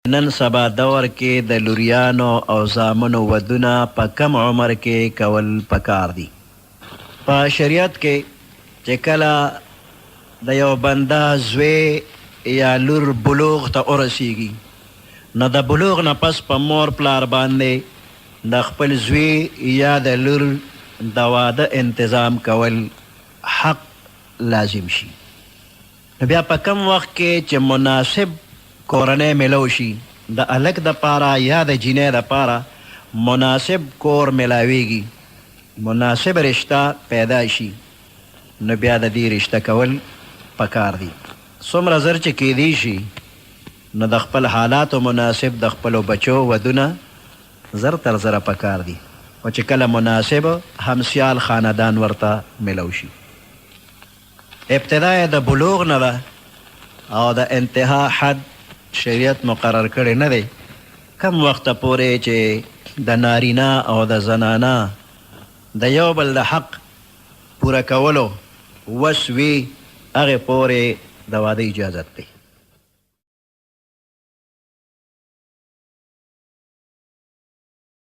نن سبا دور کې د لوریانو او زامنو ودونه په کم عمر کې کول پکار دي. په شریعت کې چې کله د یو بنده زوی یا لور بلوغ ته ورسیږي نو د بلوغ نه پس په مور پلار باندې د خپل زوی یا د لور د واده انتظام کول حق لازم شي. نو بیا په کم وخت کې چې مناسب کورنۍ ملو شي د الک د پاره یا د جینۍ د پاره مناسب کور ملاویږي مناسب رشته پیدا شي نو بیا د دې رشته کول پکار دي. څومره زر چې کیدی شي نو د خپل حالاتو مناسب د خپلو بچو ودونه زر تر زره پکار دي او چې کله مناسب همسیال خاندان ورته ملو شي. ابتدا د بلوغ نه ده او د انتها حد شریعت مقرر کړی نه دی. کم وخت پورې چې د نارینه او د زنانه د یو بل د حق پوره کولو وس وي هغې پورې د واده اجازت دی.